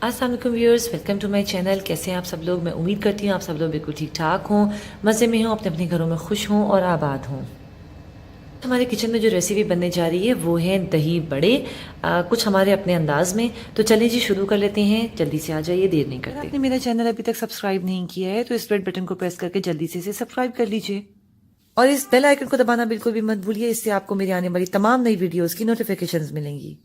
अस्सलाम वालेकुम viewers, welcome to my channel. कैसे हैं आप सब लोग? मैं उम्मीद करती हूँ आप सब लोग बिल्कुल ठीक ठाक हों, मज़े में हों, अपने अपने घरों में खुश हों और आबाद हों। हमारे किचन में जो रेसिपी बनने जा रही है वो है दही बड़े, कुछ हमारे अपने अंदाज में। तो चलिए जी शुरू कर लेते हैं। जल्दी से आ जाइए, देर नहीं करते। आपने मेरा चैनल अभी तक सब्सक्राइब नहीं किया है तो इस रेड बटन को प्रेस करके जल्दी से इसे सब्सक्राइब कर लीजिए और इस बेल आइकन को दबाना बिल्कुल भी मत भूलिए। इससे आपको मेरी आने वाली तमाम नई वीडियोज़ की नोटिफिकेशंस मिलेंगी।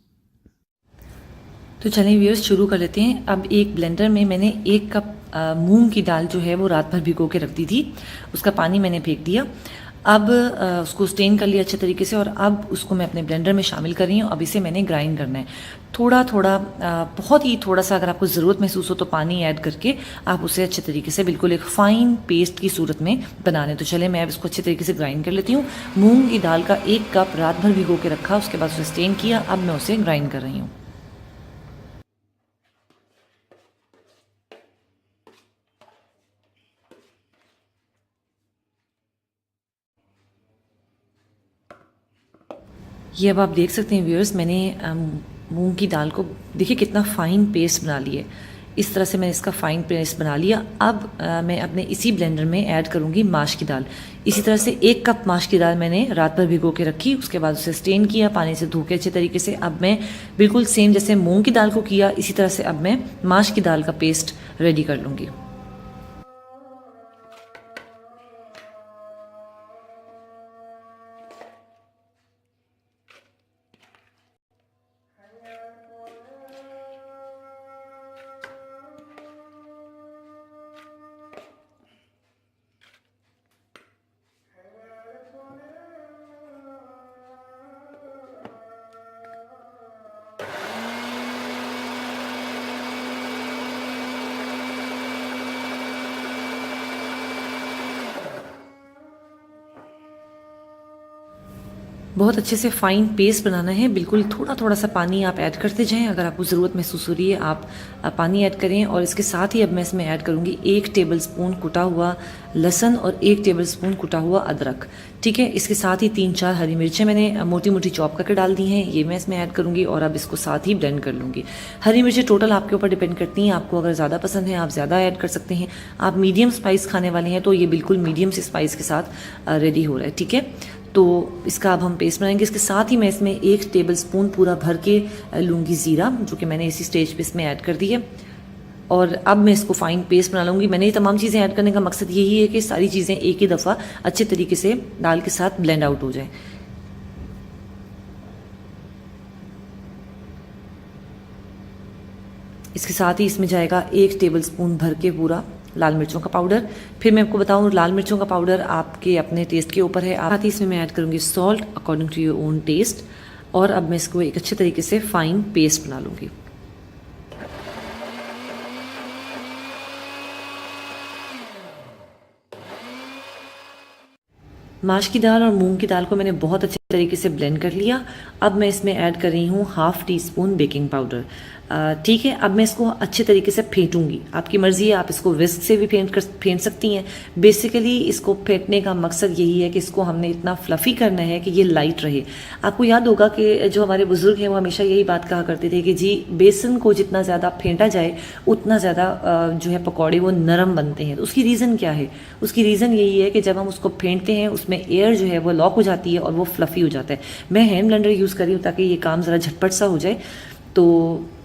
तो चलिए व्यूअर्स शुरू कर लेते हैं। अब एक ब्लेंडर में मैंने 1 कप मूंग की दाल जो है वो रात भर भिगो के रख दी थी, उसका पानी मैंने फेंक दिया। अब उसको स्टेन कर लिया अच्छे तरीके से और अब उसको मैं अपने ब्लेंडर में शामिल कर रही हूँ। अब इसे मैंने ग्राइंड करना है थोड़ा थोड़ा, बहुत ही थोड़ा सा। अगर आपको ज़रूरत महसूस हो तो पानी ऐड करके आप उसे अच्छे तरीके से बिल्कुल एक फ़ाइन पेस्ट की सूरत में बना लें। तो चले मैं अब इसको अच्छे तरीके से ग्राइंड कर लेती हूँ। मूंग की दाल का 1 कप रात भर भिगो के रखा, उसके बाद उसे स्टेन किया। अब मैं उसे ग्राइंड कर रही हूँ। ये अब आप देख सकते हैं व्यूअर्स, मैंने मूंग की दाल को देखिए कितना फ़ाइन पेस्ट बना लिया है। इस तरह से मैंने इसका फ़ाइन पेस्ट बना लिया। अब मैं अपने इसी ब्लेंडर में ऐड करूँगी माश की दाल। इसी तरह से 1 कप माश की दाल मैंने रात भर भिगो के रखी, उसके बाद उसे स्टेन किया पानी से धो के अच्छे तरीके से। अब मैं बिल्कुल सेम जैसे मूँग की दाल को किया इसी तरह से अब मैं माश की दाल का पेस्ट रेडी कर लूँगी। बहुत अच्छे से फ़ाइन पेस्ट बनाना है। बिल्कुल थोड़ा थोड़ा सा पानी आप ऐड करते जाएं। अगर आपको ज़रूरत महसूस हो रही है आप पानी ऐड करें। और इसके साथ ही अब मैं इसमें ऐड करूँगी 1 टेबलस्पून कुटा हुआ लहसुन और 1 टेबलस्पून कुटा हुआ अदरक। ठीक है, इसके साथ ही 3-4 हरी मिर्चें मैंने मोटी मोटी चॉप करके डाल दी हैं, ये मैं इसमें ऐड करूँगी। और अब इसको साथ ही ब्लेंड कर लूँगी। हरी मिर्चें टोटल आपके ऊपर डिपेंड करती हैं, आपको अगर ज़्यादा पसंद है आप ज़्यादा ऐड कर सकते हैं। आप मीडियम स्पाइस खाने वाले हैं तो ये बिल्कुल मीडियम से स्पाइस के साथ रेडी हो रहा है। ठीक है, तो इसका अब हम पेस्ट बनाएंगे। इसके साथ ही मैं इसमें 1 टेबलस्पून पूरा भर के लूँगी ज़ीरा, जो कि मैंने इसी स्टेज पे इसमें ऐड कर दी है। और अब मैं इसको फ़ाइन पेस्ट बना लूँगी। मैंने ये तमाम चीज़ें ऐड करने का मकसद यही है कि सारी चीज़ें एक ही दफ़ा अच्छे तरीके से दाल के साथ ब्लेंड आउट हो जाए। इसके साथ ही इसमें जाएगा 1 टेबलस्पून भर के पूरा लाल मिर्चों का पाउडर। फिर मैं आपको बताऊं, लाल मिर्चों का पाउडर आपके अपने टेस्ट के ऊपर है। साथ ही इसमें मैं ऐड करूँगी salt according to your own taste. और अब मैं इसको एक अच्छे तरीके से फ़ाइन पेस्ट बना लूँगी। माश की दाल और मूंग की दाल को मैंने बहुत अच्छे तरीके से ब्लेंड कर लिया। अब मैं इसमें ऐड कर रही हूँ 1/2 टीस्पून बेकिंग पाउडर। ठीक है, अब मैं इसको अच्छे तरीके से फेंटूंगी। आपकी मर्ज़ी है, आप इसको विस्क से भी फेंट सकती हैं। बेसिकली इसको फेंटने का मकसद यही है कि इसको हमने इतना फ्लफ़ी करना है कि ये लाइट रहे। आपको याद होगा कि जो हमारे बुज़ुर्ग हैं वो हमेशा यही बात कहा करते थे कि जी बेसन को जितना ज़्यादा फेंटा जाए उतना ज़्यादा जो है पकौड़े वो नरम बनते हैं। तो उसकी रीज़न क्या है? उसकी रीज़न यही है कि जब हम उसको फेंटते हैं उसमें एयर जो है वो लॉक हो जाती है और वो फ्लफ़ी हो जाता है। मैं हैंड ब्लेंडर यूज़ कर रही हूँ ताकि ये काम ज़रा झटपट सा हो जाए। तो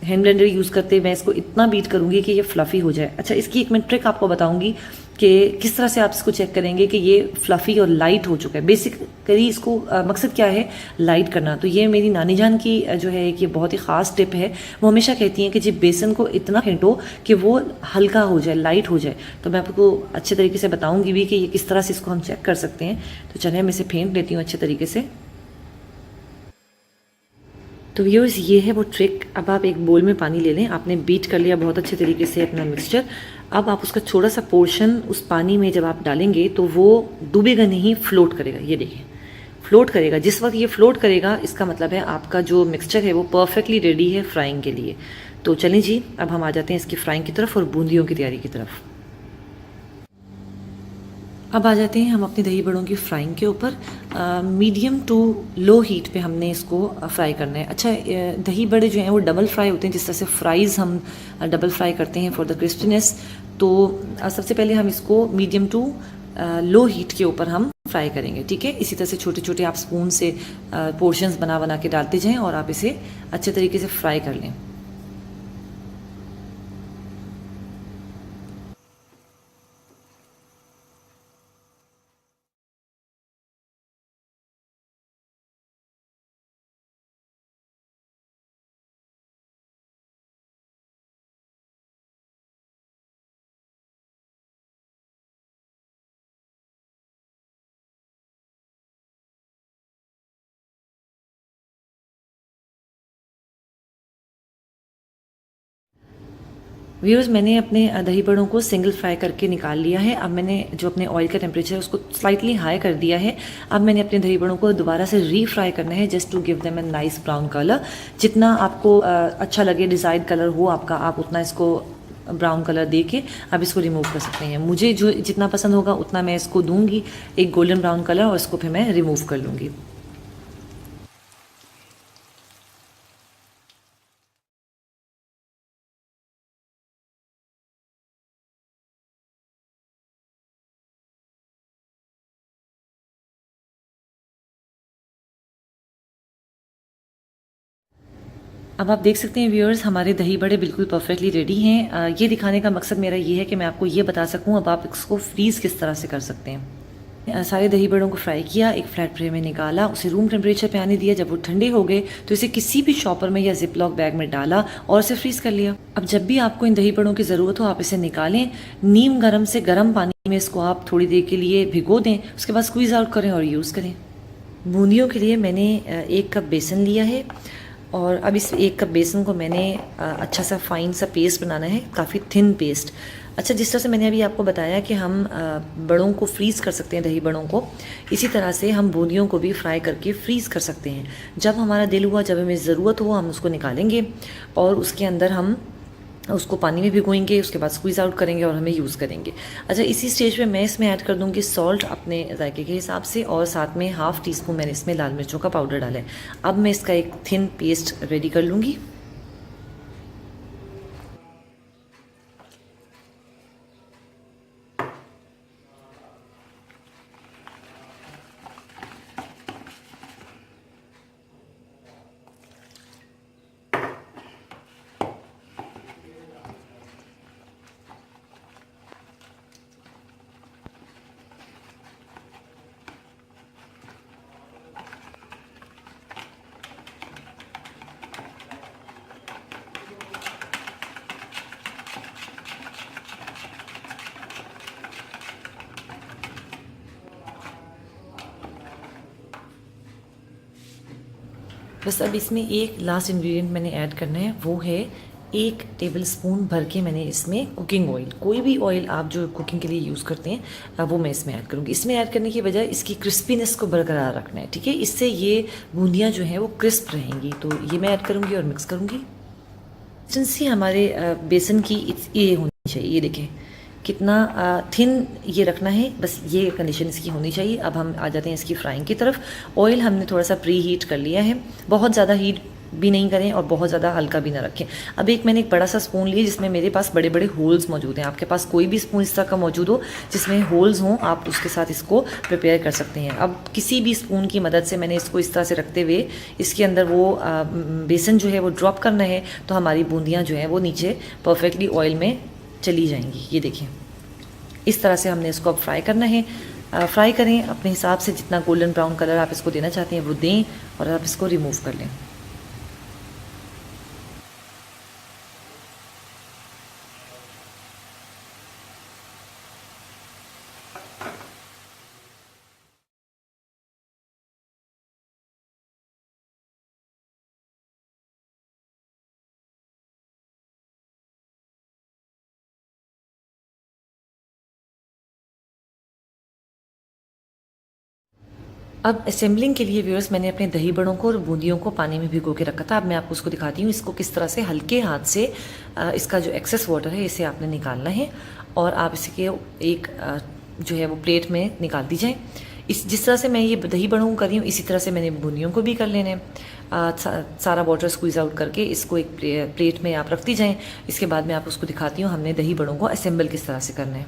हैंड ब्लेंडर यूज़ करते मैं इसको इतना बीट करूँगी कि ये फ्लफ़ी हो जाए। अच्छा, इसकी एक मैं ट्रिक आपको बताऊँगी कि किस तरह से आप इसको चेक करेंगे कि ये फ्लफ़ी और लाइट हो चुका है। बेसिकली इसको मकसद क्या है? लाइट करना। तो ये मेरी नानी जान की जो है एक ये बहुत ही ख़ास टिप है। वो हमेशा कहती हैं कि जी बेसन को इतना फेंटो कि वो हल्का हो जाए, लाइट हो जाए। तो मैं आपको अच्छे तरीके से बताऊँगी भी कि ये किस तरह से इसको हम चेक कर सकते हैं। तो चलिए मैं इसे फेंट लेती हूँ अच्छे तरीके से। तो व्यूअर्स ये है वो ट्रिक। अब आप एक बोल में पानी ले लें। आपने बीट कर लिया बहुत अच्छे तरीके से अपना मिक्सचर। अब आप उसका छोटा सा पोर्शन उस पानी में जब आप डालेंगे तो वो डूबेगा नहीं, फ्लोट करेगा। ये देखिए फ्लोट करेगा। जिस वक्त ये फ्लोट करेगा इसका मतलब है आपका जो मिक्सचर है वो परफेक्टली रेडी है फ्राइंग के लिए। तो चलें जी, अब हम आ जाते हैं इसकी फ्राइंग की तरफ और बूंदियों की तैयारी की तरफ। अब आ जाते हैं हम अपनी दही बड़ों की फ्राइंग के ऊपर। मीडियम टू लो हीट पे हमने इसको फ्राई करना है। अच्छा, दही बड़े जो हैं वो डबल फ्राई होते हैं, जिस तरह से फ्राइज़ हम डबल फ्राई करते हैं फॉर द क्रिस्पीनेस। तो सबसे पहले हम इसको मीडियम टू लो हीट के ऊपर हम फ्राई करेंगे, ठीक है। इसी तरह से छोटे छोटे आप स्पून से पोर्शंस बना बना के डालते जाएं और आप इसे अच्छे तरीके से फ्राई कर लें। व्यूअर्स, मैंने अपने दही बड़ों को सिंगल फ्राई करके निकाल लिया है। अब मैंने जो अपने ऑयल का टेम्परेचर है उसको स्लाइटली हाई कर दिया है। अब मैंने अपने दही बड़ों को दोबारा से रीफ्राई करना है, just to give them a nice brown colour. जितना आपको अच्छा लगे, डिज़ायर्ड कलर हो आपका, आप उतना इसको ब्राउन कलर दे के अब इसको रिमूव कर सकते हैं। मुझे जो जितना पसंद होगा उतना मैं इसको दूंगी एक गोल्डन ब्राउन कलर, और इसको फिर मैं रिमूव कर लूँगी। अब आप देख सकते हैं व्यूअर्स, हमारे दही बड़े बिल्कुल परफेक्टली रेडी हैं। ये दिखाने का मकसद मेरा ये है कि मैं आपको ये बता सकूं अब आप इसको फ्रीज़ किस तरह से कर सकते हैं। सारे दही बड़ों को फ्राई किया, एक फ्लैट ट्रे में निकाला, उसे रूम टेम्परेचर पे आने दिया। जब वो ठंडे हो गए तो इसे किसी भी शॉपर में या जिप लॉक बैग में डाला और इसे फ्रीज़ कर लिया। अब जब भी आपको इन दही बड़ों की ज़रूरत हो आप इसे निकालें, नीम गर्म से गर्म पानी में इसको आप थोड़ी देर के लिए भिगो दें, उसके बाद स्क्वीज़ आउट करें और यूज़ करें। बूंदियों के लिए मैंने 1 कप बेसन लिया है, और अब इस 1 कप बेसन को मैंने अच्छा सा फाइन सा पेस्ट बनाना है, काफ़ी थिन पेस्ट। अच्छा, जिस तरह से मैंने अभी आपको बताया कि हम बड़ों को फ्रीज़ कर सकते हैं, दही बड़ों को, इसी तरह से हम बूंदियों को भी फ्राई करके फ्रीज़ कर सकते हैं। जब हमारा दिल हुआ, जब हमें ज़रूरत हो, हम उसको निकालेंगे और उसके अंदर हम उसको पानी में भिगोएंगे, उसके बाद स्क्वीज़ आउट करेंगे और हमें यूज़ करेंगे। अच्छा, इसी स्टेज पे मैं इसमें ऐड कर दूँगी सॉल्ट अपने जायके के हिसाब से, और साथ में ½ टीस्पून मैंने इसमें लाल मिर्चों का पाउडर डाला है। अब मैं इसका एक थिन पेस्ट रेडी कर लूँगी। बस अब इसमें एक लास्ट इंग्रेडिएंट मैंने ऐड करना है, वो है 1 टेबलस्पून भर के मैंने इसमें कुकिंग ऑयल, कोई भी ऑयल आप जो कुकिंग के लिए यूज़ करते हैं वो मैं इसमें ऐड करूँगी। इसमें ऐड करने की वजह इसकी क्रिस्पीनेस को बरकरार रखना है, ठीक है। इससे ये बूंदियाँ जो हैं वो क्रिस्प रहेंगी। तो ये मैं ऐड करूँगी और मिक्स करूँगी। कंसिस्टेंसी हमारे बेसन की ये होनी चाहिए, ये देखें कितना थिन ये रखना है, बस ये कंडीशन इसकी होनी चाहिए। अब हम आ जाते हैं इसकी फ्राइंग की तरफ। ऑयल हमने थोड़ा सा प्री हीट कर लिया है, बहुत ज़्यादा हीट भी नहीं करें और बहुत ज़्यादा हल्का भी ना रखें। अब मैंने एक बड़ा सा स्पून लिया जिसमें मेरे पास बड़े बड़े होल्स मौजूद हैं। आपके पास कोई भी स्पून इस तरह का मौजूद हो जिसमें होल्स हों, आप उसके साथ इसको प्रिपेयर कर सकते हैं। अब किसी भी स्पून की मदद से मैंने इसको इस तरह से रखते हुए इसके अंदर वो बेसन जो है वो ड्रॉप करना है, तो हमारी बूंदियाँ जो हैं वो नीचे परफेक्टली ऑयल में चली जाएंगी। ये देखें, इस तरह से हमने इसको अब फ्राई करना है। फ्राई करें अपने हिसाब से, जितना गोल्डन ब्राउन कलर आप इसको देना चाहते हैं वो दें, और आप इसको रिमूव कर लें। अब असेंबलिंग के लिए व्यूअर्स, मैंने अपने दही बड़ों को और बूंदियों को पानी में भिगो के रखा था। अब मैं आपको उसको दिखाती हूँ इसको किस तरह से हल्के हाथ से इसका जो एक्सेस वाटर है इसे आपने निकालना है, और आप इसके एक जो है वो प्लेट में निकाल दी जाए। इस जिस तरह से मैं ये दही बड़ों को कर रही हूँ, इसी तरह से मैंने बूंदियों को भी कर लेने हैं। सारा वाटर स्क्वीज़ आउट करके इसको एक प्लेट में आप रखती जाएँ। इसके बाद मैं आप उसको दिखाती हूँ हमने दही बड़ों को असेंबल किस तरह से करना है।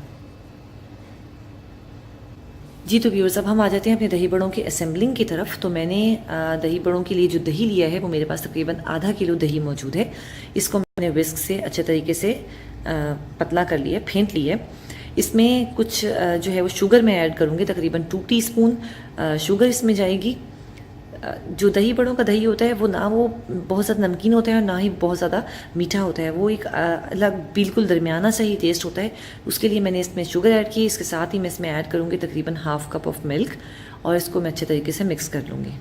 जी तो व्यूअर्स, अब हम आ जाते हैं अपने दही बड़ों की असेंबलिंग की तरफ। तो मैंने दही बड़ों के लिए जो दही लिया है वो मेरे पास तकरीबन आधा किलो दही मौजूद है। इसको मैंने विस्क से अच्छे तरीके से पतला कर लिया, फेंट लिया। इसमें कुछ जो है वो शुगर मैं ऐड करूँगी, तकरीबन 2 टीस्पून शुगर इसमें जाएगी। जो दही बड़ों का दही होता है वो ना वो बहुत ज़्यादा नमकीन होता है और ना ही बहुत ज़्यादा मीठा होता है, वो एक अलग बिल्कुल दरमियाना सा ही टेस्ट होता है। उसके लिए मैंने इसमें शुगर ऐड की। इसके साथ ही मैं इसमें ऐड करूँगी तकरीबन हाफ़ कप ऑफ मिल्क और इसको मैं अच्छे तरीके से मिक्स कर लूँगी।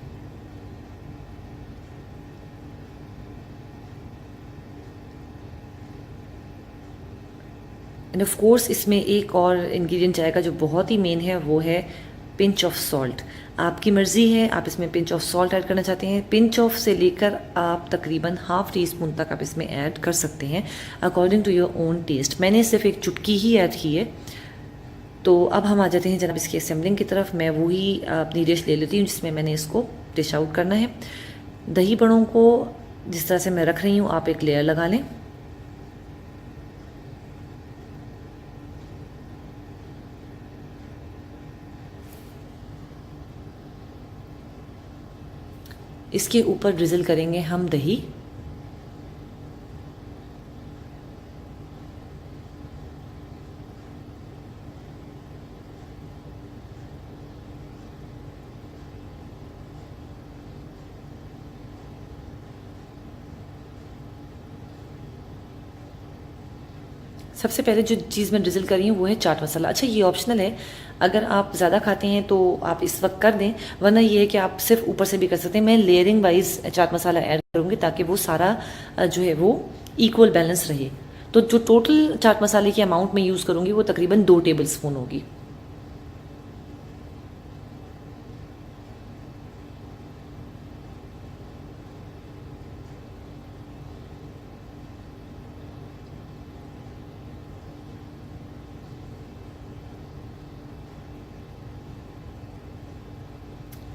एंड ऑफ कोर्स इसमें एक और इंग्रेडिएंट जाएगा जो बहुत ही मेन है, वो है पिंच ऑफ सॉल्ट। आपकी मर्ज़ी है, आप इसमें पिंच ऑफ सॉल्ट ऐड करना चाहते हैं, पिंच ऑफ से लेकर आप तकरीबन हाफ़ टी स्पून तक आप इसमें ऐड कर सकते हैं according to your own taste. मैंने सिर्फ एक चुटकी ही ऐड की है। तो अब हम आ जाते हैं जनाब इसकी असेंबलिंग की तरफ। मैं वही अपनी डिश ले लेती हूँ जिसमें मैंने इसको डिश आउट करना है। दही बड़ों को जिस तरह से मैं रख रही हूँ, आप एक लेयर लगा लें। इसके ऊपर ड्रिज़ल करेंगे हम दही। सबसे पहले जो चीज़ मैं ड्रिज़ल कर रही हूँ वो है चाट मसाला। अच्छा, ये ऑप्शनल है, अगर आप ज़्यादा खाते हैं तो आप इस वक्त कर दें, वरना ये है कि आप सिर्फ ऊपर से भी कर सकते हैं। मैं layering wise chaat masala add करूँगी ताकि वो सारा जो है वो इक्वल बैलेंस रहे। तो जो टोटल चाट मसाले की अमाउंट मैं यूज़ करूँगी वो तकरीबन 2 टेबल स्पून होगी।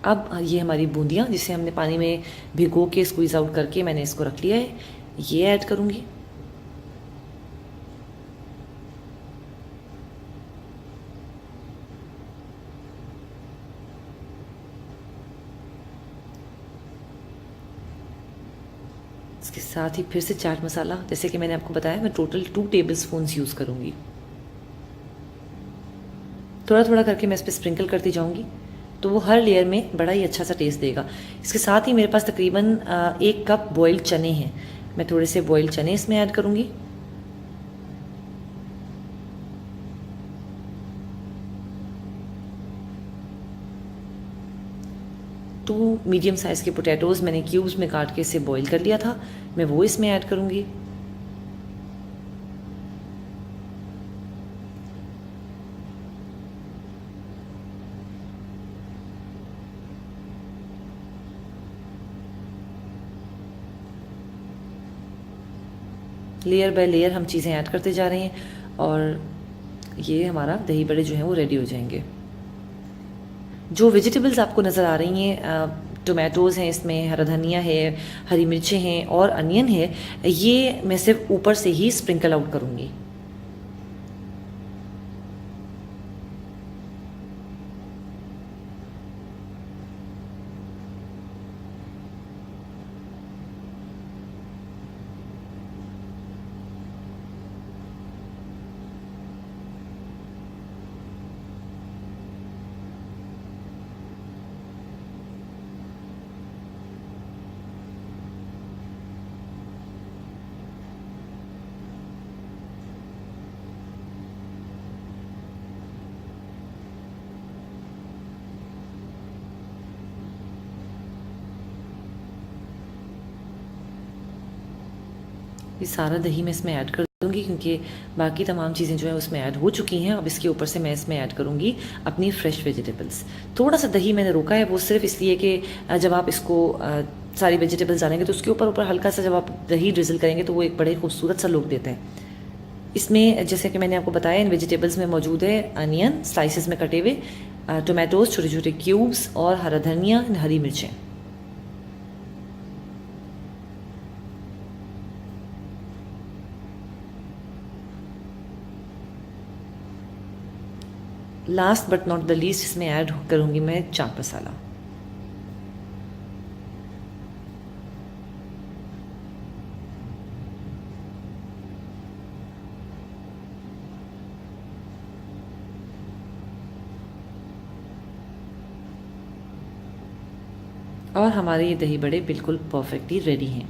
अब ये हमारी बूंदियाँ जिसे हमने पानी में भिगो के स्क्वीज़ आउट करके मैंने इसको रख लिया है, ये ऐड करूँगी। इसके साथ ही फिर से चाट मसाला, जैसे कि मैंने आपको बताया, मैं टोटल 2 टेबल स्पून्स यूज़ करूँगी। थोड़ा थोड़ा करके मैं इस पर स्प्रिंकल करती जाऊँगी, तो वो हर लेयर में बड़ा ही अच्छा सा टेस्ट देगा। इसके साथ ही मेरे पास तकरीबन 1 कप बॉइल्ड चने हैं। मैं थोड़े से बॉइल्ड चने इसमें ऐड करूँगी। टू मीडियम साइज़ के पोटैटोज़ मैंने क्यूब्स में काट के इसे बॉईल कर लिया था, मैं वो इसमें ऐड करूँगी। लेयर बाय लेयर हम चीज़ें ऐड करते जा रहे हैं और ये हमारा दही बड़े जो हैं वो रेडी हो जाएंगे। जो वेजिटेबल्स आपको नज़र आ रही हैं, टोमेटोज़ हैं, इसमें हरा धनिया है, हरी मिर्चें हैं और अनियन है, ये मैं सिर्फ ऊपर से ही स्प्रिंकल आउट करूँगी। ये सारा दही मैं इसमें ऐड कर दूँगी क्योंकि बाकी तमाम चीज़ें जो है उसमें ऐड हो चुकी हैं। अब इसके ऊपर से मैं इसमें ऐड करूँगी अपनी फ्रेश वेजिटेबल्स। थोड़ा सा दही मैंने रोका है, वो सिर्फ इसलिए कि जब आप इसको सारी वेजिटेबल्स डालेंगे तो उसके ऊपर ऊपर हल्का सा जब आप दही ड्रिज़ल करेंगे तो वो एक बड़े खूबसूरत सा लुक देता है। इसमें जैसे कि मैंने आपको बताया इन वेजिटेबल्स में मौजूद है अनियन स्लाइसेस में कटे हुए, टोमेटोज़ छोटे छोटे क्यूब्स और हरा धनिया, हरी मिर्चें। Last but not the least इसमें ऐड करूँगी मैं चाट मसाला। और हमारे ये दही बड़े बिल्कुल परफेक्टली रेडी हैं।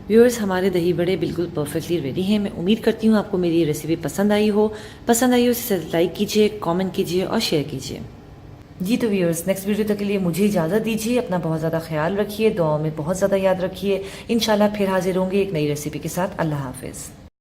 व्यूअर्स, हमारे दही बड़े बिल्कुल परफेक्टली रेडी हैं। मैं उम्मीद करती हूँ आपको मेरी ये रेसिपी पसंद आई हो। पसंद आई हो इसे लाइक कीजिए, कमेंट कीजिए और शेयर कीजिए। जी तो व्यूअर्स, नेक्स्ट वीडियो तक के लिए मुझे इजाज़त दीजिए। अपना बहुत ज़्यादा ख्याल रखिए, दुआओं में बहुत ज़्यादा याद रखिए। इंशाल्लाह फिर हाजिर होंगे एक नई रेसिपी के साथ। अल्लाह हाफिज़।